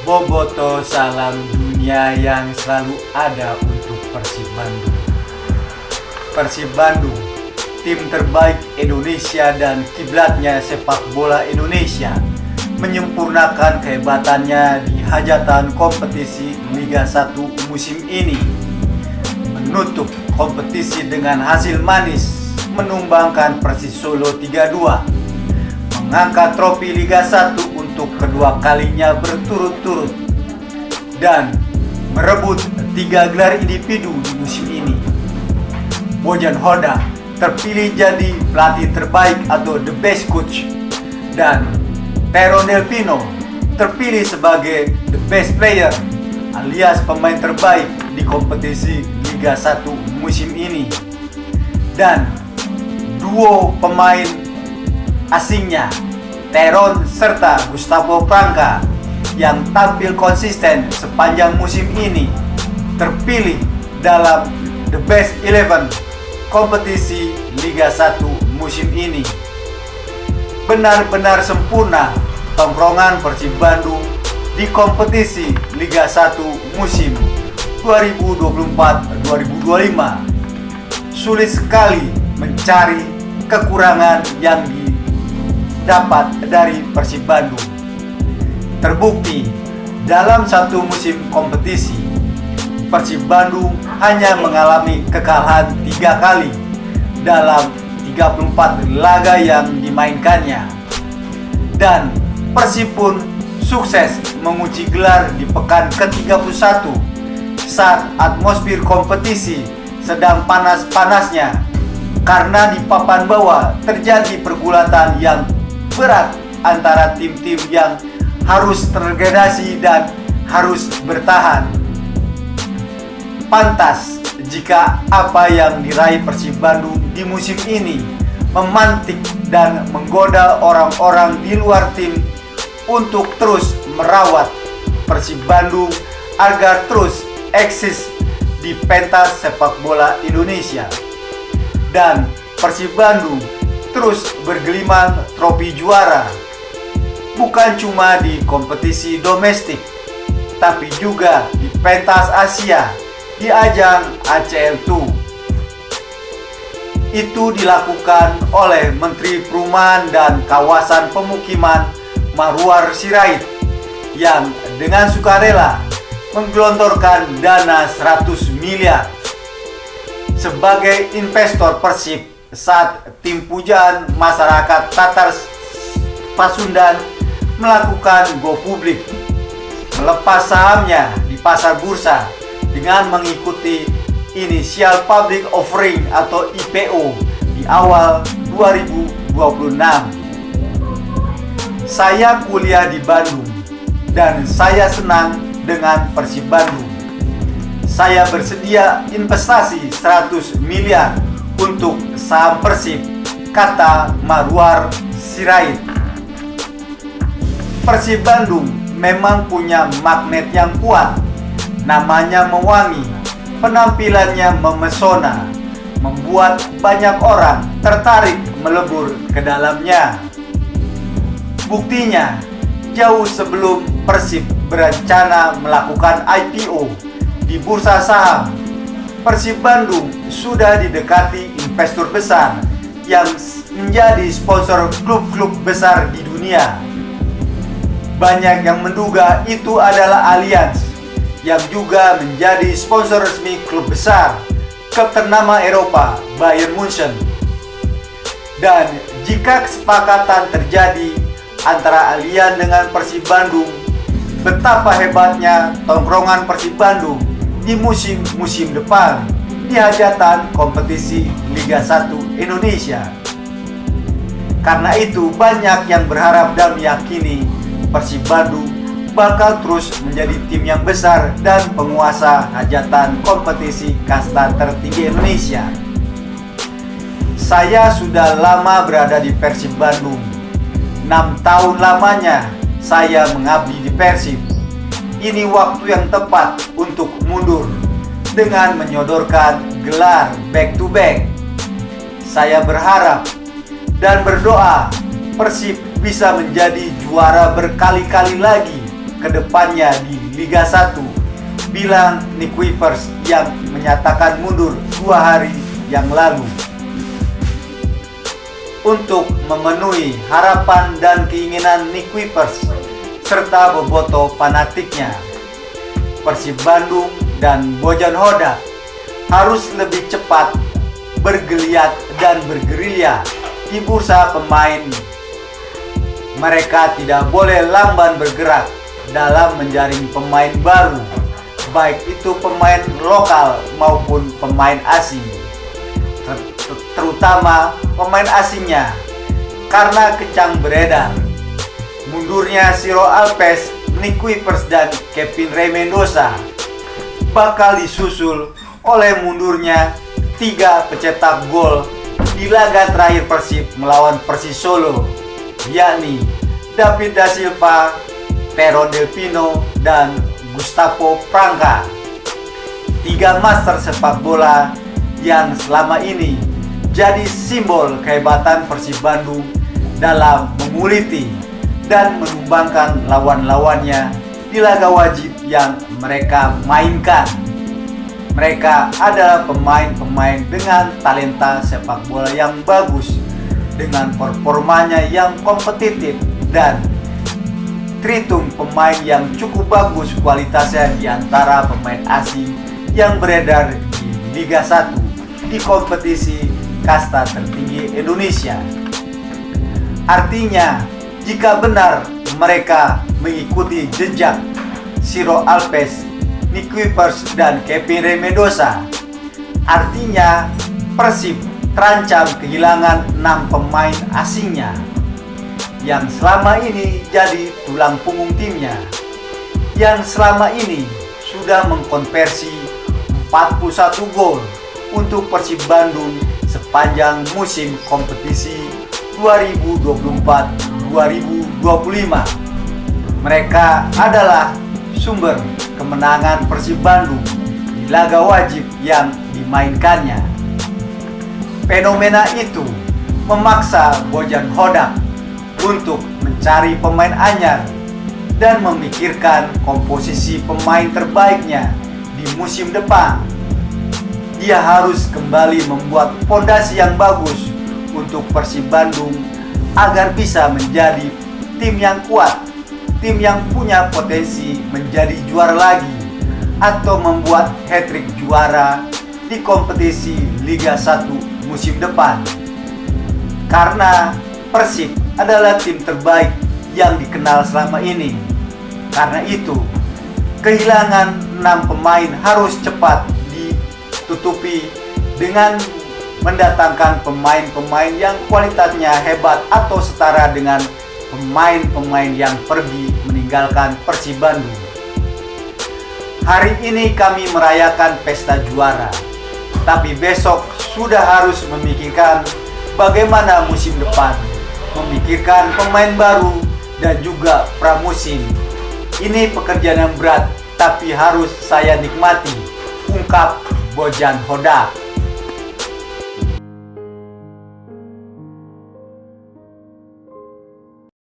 Boboto salam dunia yang selalu ada untuk Persib Bandung. Persib Bandung, tim terbaik Indonesia dan kiblatnya sepak bola Indonesia, menyempurnakan kehebatannya di hajatan kompetisi Liga 1 musim ini. Menutup kompetisi dengan hasil manis, menumbangkan Persis Solo 3-2, mengangkat trofi Liga 1 untuk kedua kalinya berturut-turut, dan merebut 3 gelar individu di musim ini. Bojan Hoda terpilih jadi pelatih terbaik atau the best coach, dan Teron Delpino terpilih sebagai the best player alias pemain terbaik di kompetisi Liga 1 musim ini. Dan duo pemain asingnya Teron serta Gustavo Franca yang tampil konsisten sepanjang musim ini terpilih dalam the best 11 kompetisi Liga 1 musim ini. Benar-benar sempurna tongkrongan Persib Bandung di kompetisi Liga 1 musim 2024-2025. Sulit sekali mencari kekurangan yang didapat dari Persib Bandung. Terbukti dalam satu musim kompetisi, Persib Bandung hanya mengalami kekalahan 3 kali dalam 34 laga yang dimainkannya. Dan Persib pun sukses mengunci gelar di pekan ke-31 saat atmosfer kompetisi sedang panas-panasnya, karena di papan bawah terjadi pergulatan yang berat antara tim-tim yang harus terdegradasi dan harus bertahan. Pantas jika apa yang diraih Persib Bandung di musim ini memantik dan menggoda orang-orang di luar tim untuk terus merawat Persib Bandung agar terus eksis di pentas sepak bola Indonesia. Dan Persib Bandung terus bergelimang trofi juara, bukan cuma di kompetisi domestik, tapi juga di pentas Asia di ajang ACL2. Itu dilakukan oleh Menteri Perumahan dan Kawasan Pemukiman Marwar Sirait yang dengan sukarela menggelontorkan dana 100 miliar sebagai investor Persib saat tim pujaan masyarakat Tatar Pasundan melakukan go publik, melepas sahamnya di pasar bursa dengan mengikuti Initial Public Offering atau IPO di awal 2026. Saya kuliah di Bandung dan saya senang dengan Persib Bandung. Saya bersedia investasi 100 miliar untuk saham Persib, kata Marwar Sirait. Persib Bandung memang punya magnet yang kuat. Namanya mewangi, penampilannya memesona, membuat banyak orang tertarik melebur ke dalamnya. Buktinya, jauh sebelum Persib berencana melakukan IPO di bursa saham, Persib Bandung sudah didekati investor besar yang menjadi sponsor klub-klub besar di dunia. Banyak yang menduga itu adalah Allianz yang juga menjadi sponsor resmi klub besar, klub ternama Eropa, Bayern Munchen. Dan jika kesepakatan terjadi antara Allianz dengan Persib Bandung, betapa hebatnya tongkrongan Persib Bandung di musim-musim depan di hajatan kompetisi Liga 1 Indonesia. Karena itu banyak yang berharap dan meyakini Persib Bandung bakal terus menjadi tim yang besar dan penguasa hajatan kompetisi kasta tertinggi Indonesia. Saya sudah lama berada di Persib Bandung. 6 tahun lamanya saya mengabdi di Persib. Ini waktu yang tepat untuk mundur dengan menyodorkan gelar back to back. Saya berharap dan berdoa Persib bisa menjadi juara berkali-kali lagi kedepannya di Liga 1, bilang Nick Kuipers yang menyatakan mundur 2 hari yang lalu. Untuk memenuhi harapan dan keinginan Nick Kuipers serta bobotoh fanatiknya, Persib Bandung dan Bojan Hodak harus lebih cepat bergeliat dan bergerilya di bursa pemain. Mereka tidak boleh lamban bergerak dalam menjaring pemain baru, baik itu pemain lokal maupun pemain asing, terutama pemain asingnya, karena kencang beredar mundurnya Ciro Alpes, Nick Kuipers, dan Kevin Rey Mendoza bakal disusul oleh mundurnya 3 pencetak gol di laga terakhir Persib melawan Persis Solo, yakni David da Silva, Tero Delpino, dan Gustavo Prangka. 3 master sepak bola yang selama ini jadi simbol kehebatan Persib Bandung dalam menguliti dan menumbangkan lawan-lawannya di laga wajib yang mereka mainkan. Mereka adalah pemain-pemain dengan talenta sepak bola yang bagus, dengan performanya yang kompetitif, dan terhitung pemain yang cukup bagus kualitasnya di antara pemain asing yang beredar di Liga 1 di kompetisi kasta tertinggi Indonesia. Artinya, jika benar mereka mengikuti jejak Ciro Alpes, Nick Kuipers, dan Kevin Rey Mendoza, artinya Persib terancam kehilangan 6 pemain asingnya yang selama ini jadi tulang punggung timnya, yang selama ini sudah mengkonversi 41 gol untuk Persib Bandung sepanjang musim kompetisi 2024-2025. Mereka adalah sumber kemenangan Persib Bandung di laga wajib yang dimainkannya. Fenomena itu memaksa Bojan Hodak untuk mencari pemain anyar dan memikirkan komposisi pemain terbaiknya di musim depan. Dia harus kembali membuat fondasi yang bagus untuk Persib Bandung agar bisa menjadi tim yang kuat, tim yang punya potensi menjadi juara lagi atau membuat hat-trick juara di kompetisi Liga 1 musim depan. Karena Persib adalah tim terbaik yang dikenal selama ini. Karena itu, kehilangan 6 pemain harus cepat ditutupi dengan mendatangkan pemain-pemain yang kualitasnya hebat atau setara dengan pemain-pemain yang pergi meninggalkan Persib Bandung. Hari ini kami merayakan pesta juara, tapi besok sudah harus memikirkan bagaimana musim depan, memikirkan pemain baru dan juga pramusim. Ini pekerjaan yang berat, tapi harus saya nikmati, ungkap Bojan Hodak.